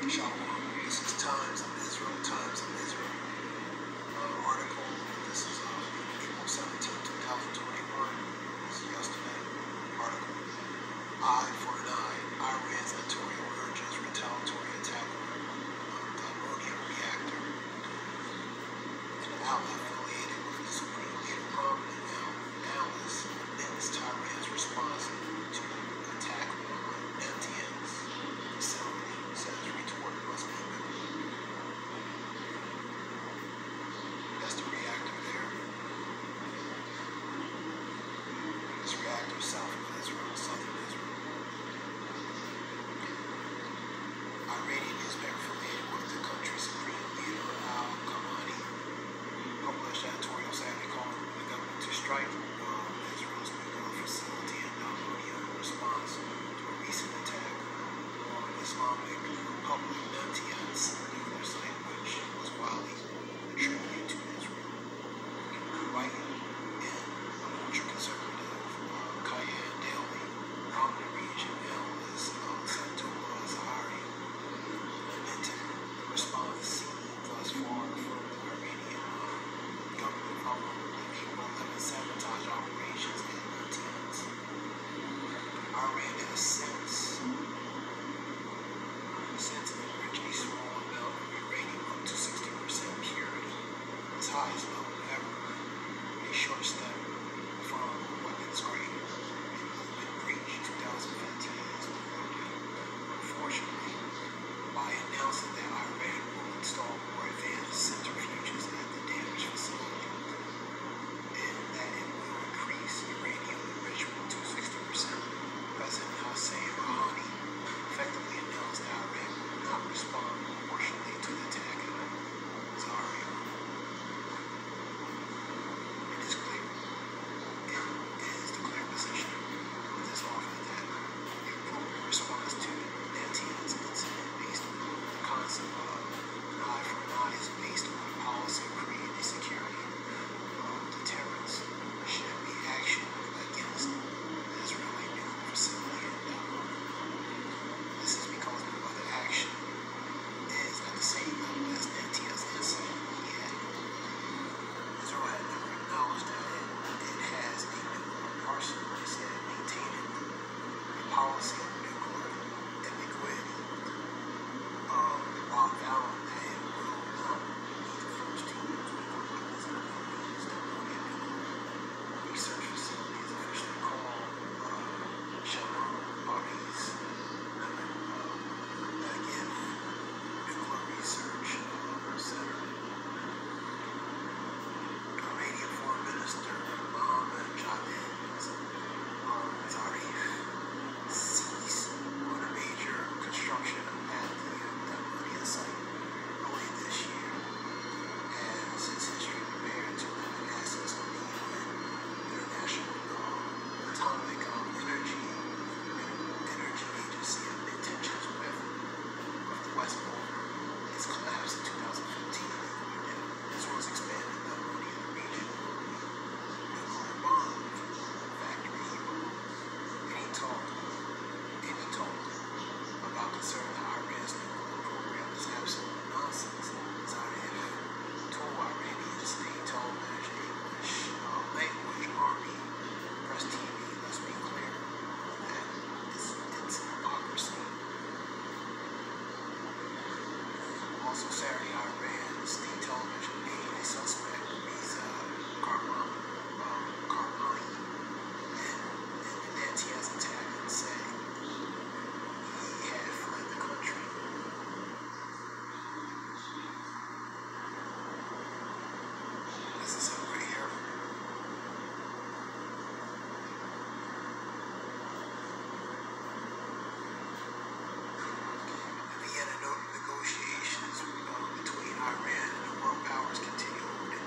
Shalom. This is Times of Israel. Times of Israel. Article. This is April 17, 2021. This is yesterday. Article. Eye for an eye. Iran's editorial urges retaliatory attack on Dimona Reactor. An outlet affiliated with the Supreme Leader prominent analysts amidst Iran's response to attack on MTN's facility, says retort must be biblical. That's the reactor there. This reactor is south of Israel, southern Israel. Iranian newspaper affiliated with the country's supreme leader al-Khamenei published editorial Saturday calling for the government to strike Israel's nuclear facility in Dimona in response to a recent attack on Islamic Republic MTN's nuclear site, which was widely attributed to Israel. Writing in ultra-conservative Cayenne Daily, prominent region analyst Dimona lamented the response seen thus far from the Iranian government following the April 11 sabotage operations at MTN's. Iran has since enriched a small amount of uranium up to 60% purity, its highest level ever, a short step from weapons grade. A movement breached 2015 as reported. Unfortunately, by announcing that Iran will install more advanced centrifuges at the damaged facility and that it will increase uranium enrichment to 60%, President Hassan Rouhani effectively announced that Iran will not respond proportionally to the attack at all. Sorry. It is clear. It is the clear position of this office that the appropriate response to MTN's incident based on the concept of an eye for an eye is based on a policy of creating security deterrence should be action against the Israeli nuclear facility in Dimona. This is because no other action is at the same level as MTN's incident. Yet, Israel had never acknowledged that it has a nuclear arsenal, instead maintaining a policy of nuclear ambiguity while vowing that it will not be the first to use nuclear weapons in the Philippines. Dimona Nuclear Research Facility is officially called Marquis.fambrough Nuclear Research Center. Iranian Foreign Minister Mohammad Javad Zarif ceased on a major construction at the Dimona site early this year as his history prepared to limit access on the UN International Atomic Energy Agency amid tensions with the West over its collapse in 2015 nuclear deal. This was expanded Dimona in the region nuclear bomb factory hero. Any talk about concern that Iran's nuclear program is absolute nonsense. Zarif told Iranian state television English language army press TV, let's be clear, that it's hypocrisy. Also Saturday, Iran state television named a suspect Reza Karmani in the MTN's attack and said he had fled the country. This is him right here. The Vienna negotiations between Iran and the world powers continue over the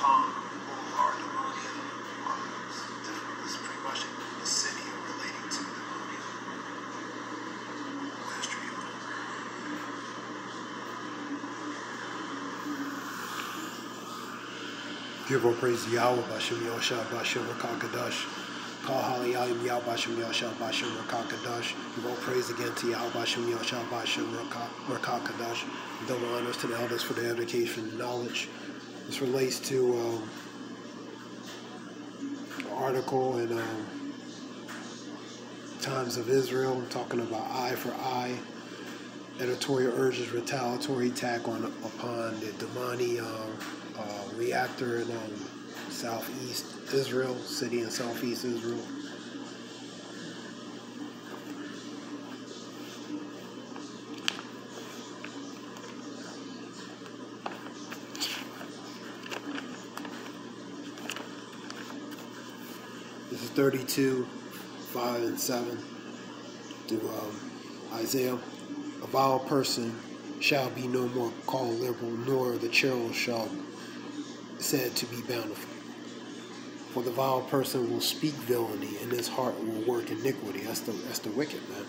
or Dimona, is pretty much a city relating to Dimona, history of it. Give all praise to Yahweh, Bashem Yahshua, Bashem Rakakadash. Call Holly Alim Yahweh, Bashem Yahshua, Bashem Rakakadash. Give all praise again to Yahweh, Bashem Yahshua, Bashem Rakakadash. Double honors to the elders for their education and knowledge. This relates to an article in Times of Israel talking about eye for eye. Editorial urges retaliatory attack upon the Dimona Reactor in southeast Israel, city in southeast Israel. This is 32, 5 and 7 through Isaiah. A vile person shall be no more called liberal, nor the churl shall said to be bountiful. For the vile person will speak villainy, and his heart will work iniquity. That's the wicked, man.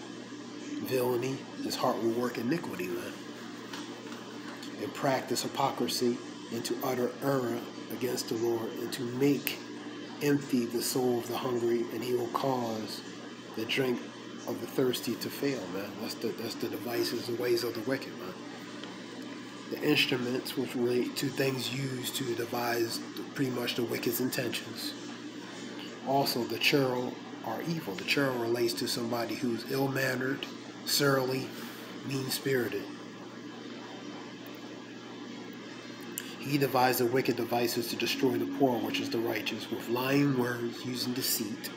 Villainy, his heart will work iniquity, man. And practice hypocrisy, and to utter error against the Lord, and to make empty the soul of the hungry, and he will cause the drink of the thirsty to fail, man. That's the devices, the ways of the wicked, man. The instruments, which relate to things used to devise pretty much the wicked's intentions. Also, the churl are evil. The churl relates to somebody who's ill-mannered, surly, mean-spirited. He devised the wicked devices to destroy the poor, which is the righteous, with lying words, using deceit,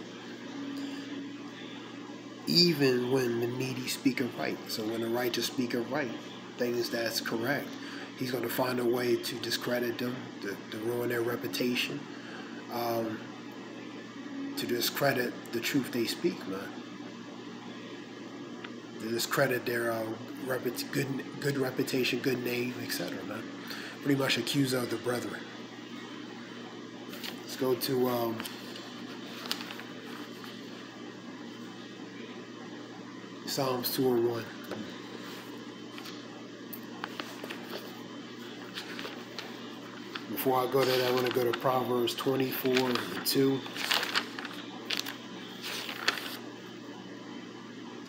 even when the needy speak of right. So when the righteous speak of right, things that's correct, he's going to find a way to discredit them, to ruin their reputation, to discredit the truth they speak, man. To discredit their good reputation, good name, etc., man. Pretty much accuser of the brethren. Let's go to Psalms 2 and 1. Before I go to that, I want to go to Proverbs 24 and 2.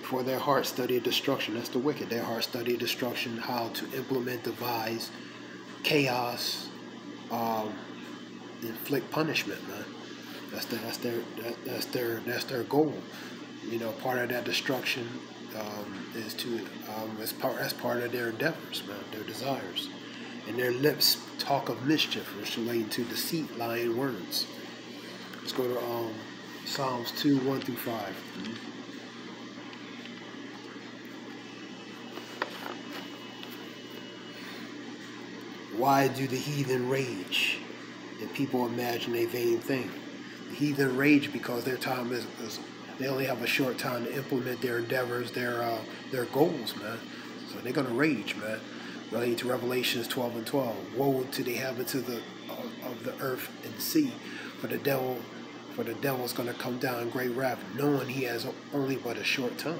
For their heart study of destruction. That's the wicked. Their heart study of destruction, how to implement, devise chaos, inflict punishment, man. That's their goal. You know, part of that destruction is to that's part of their endeavors, man, their desires. And their lips talk of mischief, which relating to deceit, lying words. Let's go to Psalms 2, 1 through 5. Why do the heathen rage, and people imagine a vain thing? The heathen rage because their time is they only have a short time to implement their endeavors, their goals, man. So they're gonna rage, man. Relating to Revelations 12 and 12. Woe to the inhabitants of the earth and sea, for the devil's gonna come down in great wrath, knowing he has only but a short time.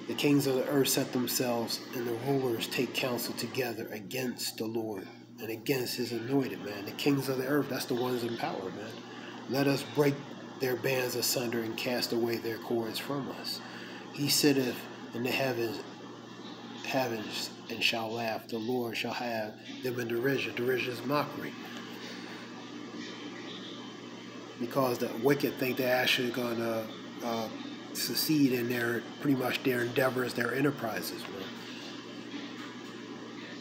The kings of the earth set themselves, and the rulers take counsel together against the Lord and against his anointed, man. The kings of the earth, that's the ones in power, man. Let us break their bands asunder and cast away their cords from us. He sitteth in the heavens and shall laugh. The Lord shall have them in derision. Derision is mockery. Because the wicked think they're actually going to succeed in pretty much their endeavors, their enterprises, man.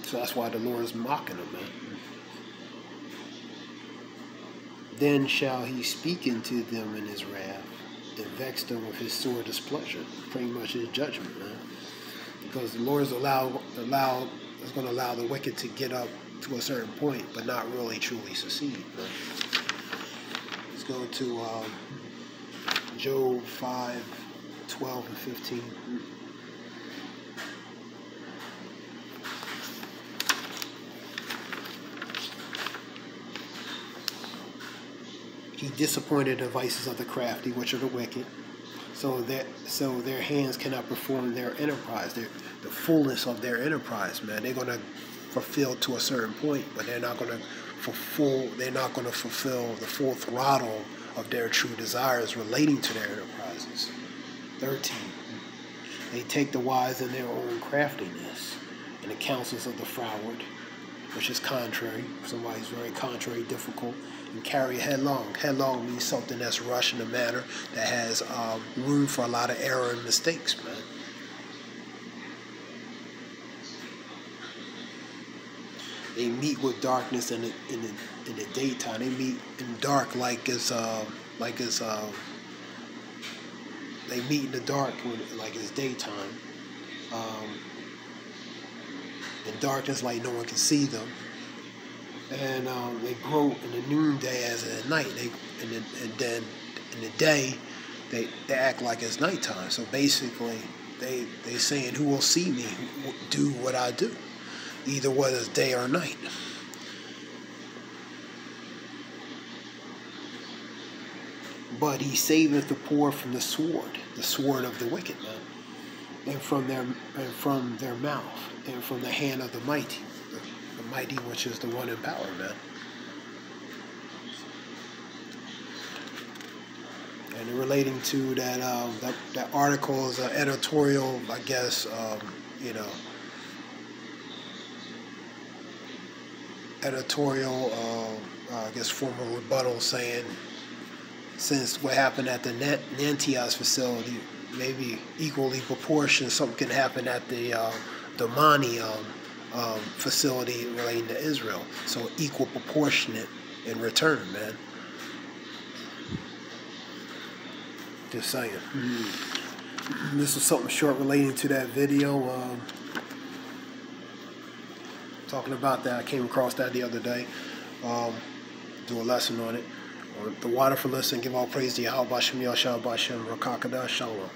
So that's why the Lord is mocking them, man. Then shall he speak into them in his wrath and vex them with his sore displeasure. Pretty much his judgment, man. Because the Lord is going to allow the wicked to get up to a certain point, but not really truly succeed, man. Let's go to Job 5, 12 and 15. disappointed the devices of the crafty, which are the wicked, so their hands cannot perform their enterprise, the fullness of their enterprise, man. They're gonna fulfill to a certain point, but they're not gonna fulfill the full throttle of their true desires relating to their enterprises. 13. They take the wise in their own craftiness, and the counsels of the froward, which is contrary. Somebody's very contrary, difficult, and carry headlong. Headlong means something that's rushed in a manner that has room for a lot of error and mistakes, man. They meet with darkness in the daytime. They meet in dark like it's they meet in the dark like it's daytime. In darkness, like no one can see them. And they grow in the noonday as in the night. And then in the day, they act like it's nighttime. So basically, they saying, who will see me do what I do, either whether it's day or night. But he saveth the poor from the sword of the wicked man, and from their mouth, and from the hand of the mighty, which is the one in power, man. And relating to that article is an editorial, I guess, I guess, formal rebuttal saying, since what happened at the Nantias facility, maybe equally proportioned, something can happen at the Dimona facility relating to Israel. So equal proportionate in return, man. Just saying. This was something short relating to that video. Talking about that, I came across that the other day. Do a lesson on it. The water for listening. Give all praise to Yahweh Bashem Yahshua Bashem Rakakada Shalom.